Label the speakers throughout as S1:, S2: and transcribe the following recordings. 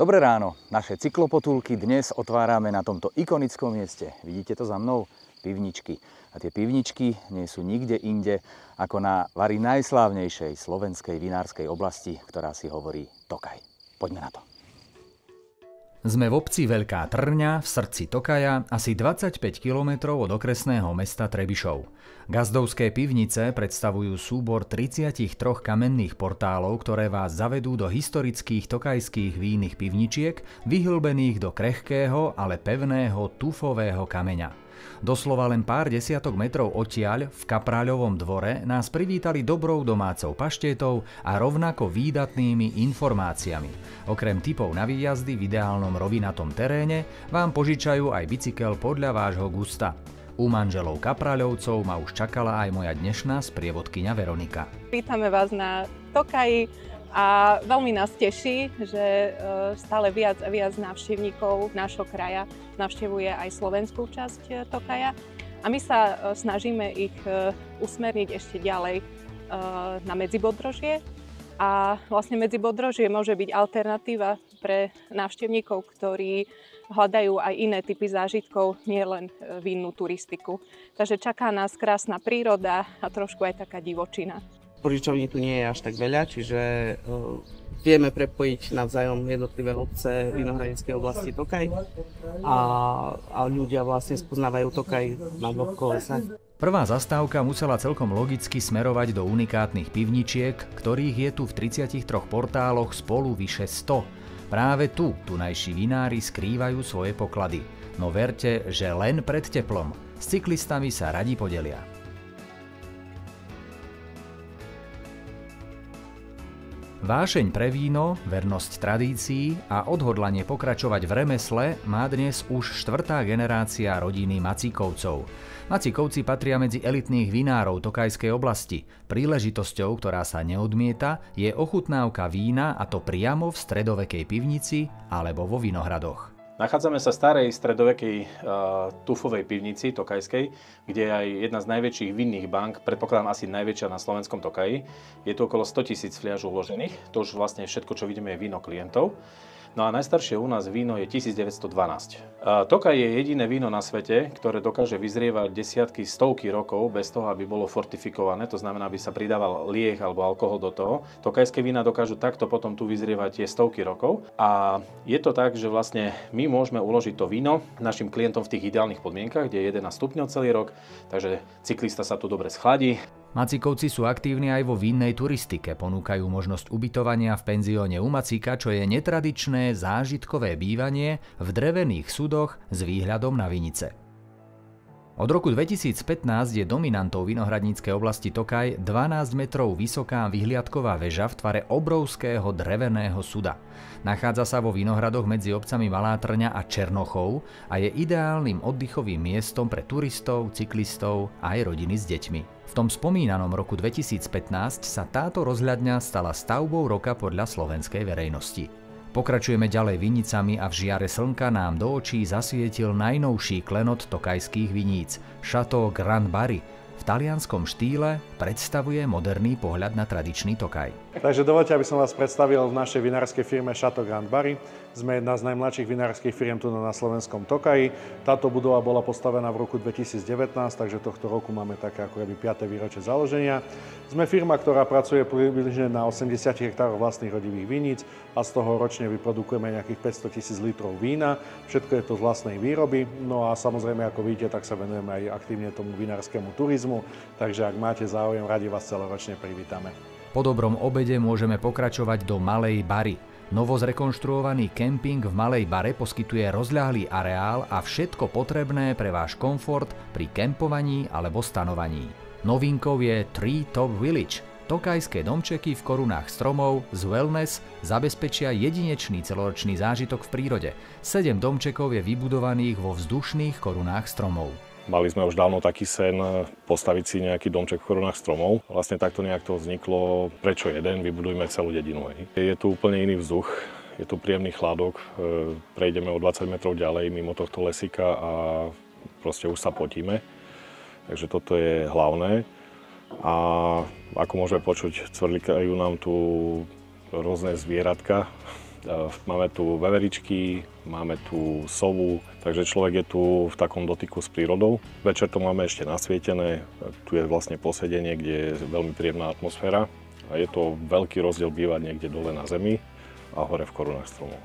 S1: Dobré ráno, naše cyklopotulky dnes otvárame na tomto ikonickom mieste. Vidíte to za mnou? Pivničky. A tie pivničky nie sú nikde inde ako na vari najslávnejšej slovenskej vinárskej oblasti, ktorá si hovorí Tokaj. Poďme na to. Sme v obci Veľká Trňa v srdci Tokaja, asi 25 km od okresného mesta Trebišov. Gazdovské pivnice predstavujú súbor 33 kamenných portálov, ktoré vás zavedú do historických tokajských vínnych pivničiek, vyhlbených do krehkého, ale pevného tufového kameňa. Doslova len pár desiatok metrov odtiaľ, v Kapráľovom dvore, nás privítali dobrou domácou paštétou a rovnako výdatnými informáciami. Okrem tipov na výjazdy v ideálnom rovinatom teréne vám požičajú aj bicykel podľa vášho gusta. U manželov Kapráľovcov ma už čakala aj moja dnešná sprievodkyňa Veronika.
S2: Vítame vás na Tokaji a veľmi nás teší, že stále viac a viac návštevníkov nášho kraja navštevuje aj slovenskú časť Tokaja. A my sa snažíme ich usmerniť ešte ďalej na Medzibodrožie. A vlastne Medzibodrožie môže byť alternatíva pre návštevníkov, ktorí hľadajú aj iné typy zážitkov, nielen vínnú turistiku. Takže čaká nás krásna príroda a trošku aj taká divočina.
S3: Požičovní tu nie je až tak veľa, čiže vieme prepojiť navzájom jednotlivé obce vinohradníckej oblasti Tokaj a ľudia vlastne spoznávajú Tokaj na dvoch kolesách.
S1: Prvá zastávka musela celkom logicky smerovať do unikátnych pivničiek, ktorých je tu v 33 portáloch spolu vyše 100. Práve tu tunajší vinári skrývajú svoje poklady. No verte, že len pred teplom. S cyklistami sa radi podelia. Vášeň pre víno, vernosť tradícií a odhodlanie pokračovať v remesle má dnes už 4. generácia rodiny Macíkovcov. Macíkovci patria medzi elitných vinárov Tokajskej oblasti. Príležitosťou, ktorá sa neodmieta, je ochutnávka vína, a to priamo v stredovekej pivnici alebo vo vinohradoch.
S4: Nachádzame sa v starej stredovekej tufovej pivnici Tokajskej, kde je aj jedna z najväčších vinných bank, predpokladám asi najväčšia na slovenskom Tokaji. Je tu okolo 100 000 fliaž uložených, to už vlastne všetko, čo vidíme, je víno klientov. No a najstaršie u nás víno je 1912. Tokaj je jediné víno na svete, ktoré dokáže vyzrievať desiatky, stovky rokov bez toho, aby bolo fortifikované, to znamená, aby sa pridával lieh alebo alkohol do toho. Tokajské vína dokážu takto potom tu vyzrievať tie stovky rokov a je to tak, že vlastne my môžeme uložiť to víno našim klientom v tých ideálnych podmienkach, kde je 11 stupňov celý rok, takže cyklista sa tu dobre schladí.
S1: Macíkovci sú aktívni aj vo vínnej turistike, ponúkajú možnosť ubytovania v penzióne u Macíka, čo je netradičné zážitkové bývanie v drevených sudoch s výhľadom na vinice. Od roku 2015 je dominantou vinohradníckej oblasti Tokaj 12 metrov vysoká vyhliadková väža v tvare obrovského dreveného suda. Nachádza sa vo vinohradoch medzi obcami Malá Trňa a Černochov a je ideálnym oddychovým miestom pre turistov, cyklistov a aj rodiny s deťmi. V tom spomínanom roku 2015 sa táto rozhľadňa stala stavbou roka podľa slovenskej verejnosti. Pokračujeme ďalej vinicami a v žiare slnka nám do očí zasvietil najnovší klenot tokajských viníc, Chateau Grand Barry. V talianskom štýle predstavuje moderný pohľad na tradičný Tokaj.
S5: Takže dovoľte, aby som vás predstavil v našej vinárskej firme Chateau Grand Barry. Sme jedna z najmladších vinárskych firiem tu na slovenskom Tokaji. Táto budova bola postavená v roku 2019, takže tohto roku máme také ako keby 5. výročie založenia. Sme firma, ktorá pracuje približne na 80 hektároch vlastných rodivých viníc a z toho ročne vyprodukujeme nejakých 500 000 litrov vína. Všetko je to z vlastnej výroby. No a samozrejme, ako vidíte, tak sa venujeme aj aktívne tomu vinárskému turizmu. Takže ak máte záujem, radi vás celoročne privítame.
S1: Po dobrom obede môžeme pokračovať do Malej Bary. Novo zrekonštruovaný kemping v Malej Bare poskytuje rozľahlý areál a všetko potrebné pre váš komfort pri kempovaní alebo stanovaní. Novinkou je Tree Top Village. Tokajské domčeky v korunách stromov z wellness zabezpečia jedinečný celoročný zážitok v prírode. 7 domčekov je vybudovaných vo vzdušných korunách stromov.
S6: Mali sme už dávno taký sen postaviť si nejaký domček v korunách stromov. Vlastne takto nejak to vzniklo, prečo jeden, vybudujme celú dedinu. Je tu úplne iný vzduch, je tu príjemný chladok, prejdeme o 20 metrov ďalej mimo tohto lesíka a proste už sa potíme. Takže toto je hlavné. A ako môžeme počuť, cvrlikajú nám tu rôzne zvieratka, Máme tu veveričky, máme tu sovu, takže človek je tu v takom dotyku s prírodou. Večer to máme ešte nasvietené, tu je vlastne posedenie, kde je veľmi príjemná atmosféra. A je to veľký rozdiel bývať niekde dole na zemi a hore v korunách stromov.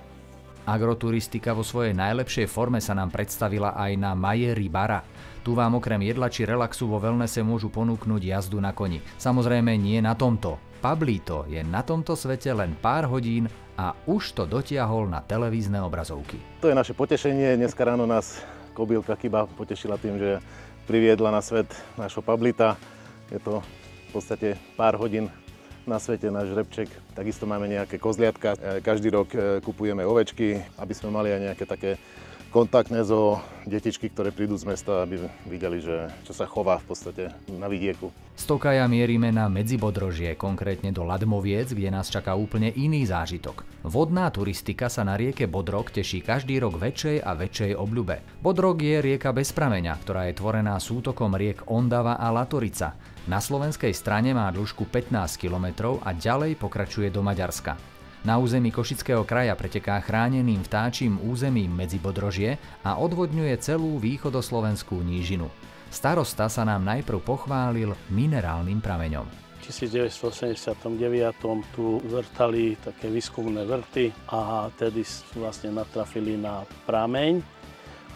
S1: Agroturistika vo svojej najlepšej forme sa nám predstavila aj na Majeri Bara. Tu vám okrem jedla či relaxu vo wellnesse môžu ponúknuť jazdu na koni. Samozrejme nie na tomto. Pablito je na tomto svete len pár hodín a už to dotiahol na televízne obrazovky.
S7: To je naše potešenie. Dneska ráno nás kobylka Kiba potešila tým, že priviedla na svet nášho Pablita. Je to v podstate pár hodín na svete náš žrebček. Takisto máme nejaké kozliatka. Každý rok kupujeme ovečky, aby sme mali aj nejaké také kontaktné zo detičky, ktoré prídu z mesta, aby videli, že čo sa chová v podstate na vidieku.
S1: Z Tokaja mierime na Medzibodrožie, konkrétne do Ladmoviec, kde nás čaká úplne iný zážitok. Vodná turistika sa na rieke Bodrog teší každý rok väčšej a väčšej obľube. Bodrog je rieka bez prameňa, ktorá je tvorená sútokom riek Ondava a Latorica. Na slovenskej strane má dĺžku 15 km a ďalej pokračuje do Maďarska. Na území Košického kraja preteká chráneným vtáčím územím Medzibodrožie a odvodňuje celú východoslovenskú nížinu. Starosta sa nám najprv pochválil minerálnym prameňom.
S8: V 1989 tu vrtali také výskumné vrty a tedy vlastne natrafili na prameň,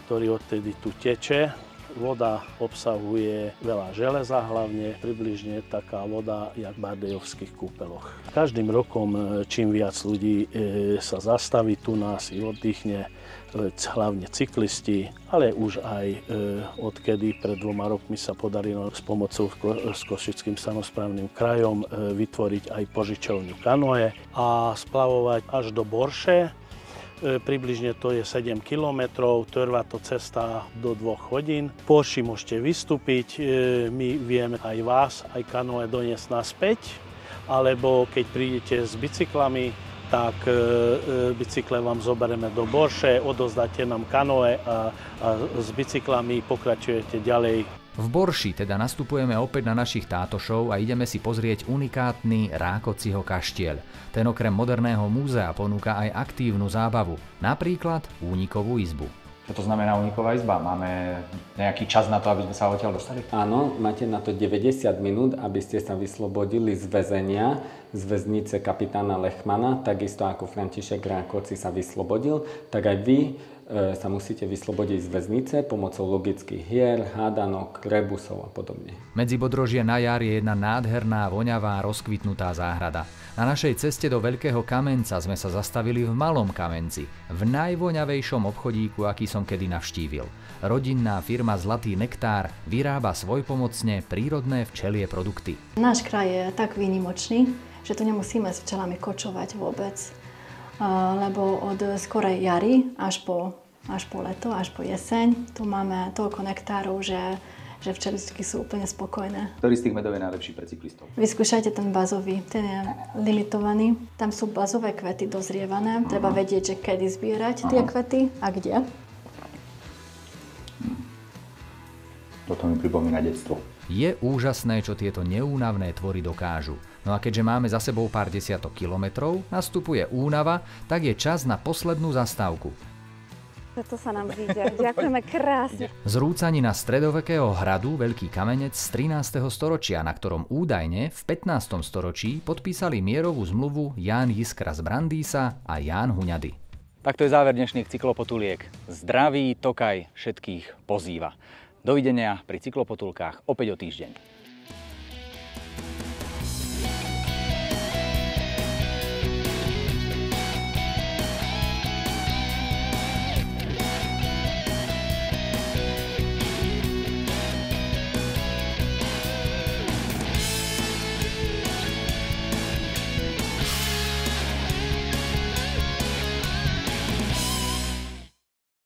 S8: ktorý odtedy tu teče. Voda obsahuje veľa železa, hlavne približne taká voda, jak v bardejovských kúpeloch. Každým rokom čím viac ľudí sa zastaví tu nás i oddychne, hlavne cyklisti, ale už aj odkedy pred 2 rokmi sa podarilo s pomocou s Košickým samosprávnym krajom vytvoriť aj požičovňu kanoe a splavovať až do Borše. Približne to je 7 kilometrov, trvá to cesta do 2 hodín. Po Borši môžete vystúpiť, my vieme aj vás, aj kanoe doniesť naspäť, alebo keď prídete s bicyklami, tak bicykle vám zoberieme do Borše, odozdáte nám kanoe a s bicyklami pokračujete ďalej.
S1: V Borši teda nastupujeme opäť na našich tátošov a ideme si pozrieť unikátny Rákociho kaštieľ. Ten okrem moderného múzea ponúka aj aktívnu zábavu, napríklad únikovú izbu. Čo to znamená úniková izba? Máme nejaký čas na to, aby sme sa odtiaľ dostali?
S9: Áno, máte na to 90 minút, aby ste sa vyslobodili z väzenia, z väznice kapitána Lechmana, takisto ako František Rákoci sa vyslobodil, tak aj vy sa musíte vyslobodiť z väznice pomocou logických hier, hádanok, rebusov a podobne.
S1: Medzibodrožie na jar je jedna nádherná, voňavá, rozkvitnutá záhrada. Na našej ceste do Veľkého Kamenca sme sa zastavili v Malom Kamenci, v najvoňavejšom obchodíku, aký som kedy navštívil. Rodinná firma Zlatý nektár vyrába svojpomocne prírodné včelie produkty.
S10: Náš kraj je tak výnimočný, že tu nemusíme s včelami kočovať vôbec, lebo od skorej jary až po leto, až po jeseň tu máme toľko nektárov, že včeličky sú úplne spokojné.
S1: Ktorý z tých medov je najlepší pre cyklistov?
S10: Vyskúšajte ten bazový, ten je limitovaný. Tam sú bazové kvety dozrievané, treba vedieť, že kedy zbierať tie kvety a kde.
S1: Toto mi pripomína detstvo. Je úžasné, čo tieto neúnavné tvory dokážu. No a keďže máme za sebou pár desiatok kilometrov, nastupuje únava, tak je čas na poslednú zastávku.
S11: To sa nám vyjde. Ďakujeme krásne.
S1: Zrúcanina stredovekého hradu Veľký Kamenec z 13. storočia, na ktorom údajne v 15. storočí podpísali mierovú zmluvu Ján Jiskra z Brandýsa a Ján Huňady. Tak to je záver dnešných cyklopotuliek. Zdravý Tokaj všetkých pozýva. Dovidenia pri cyklopotulkách opäť o týždeň.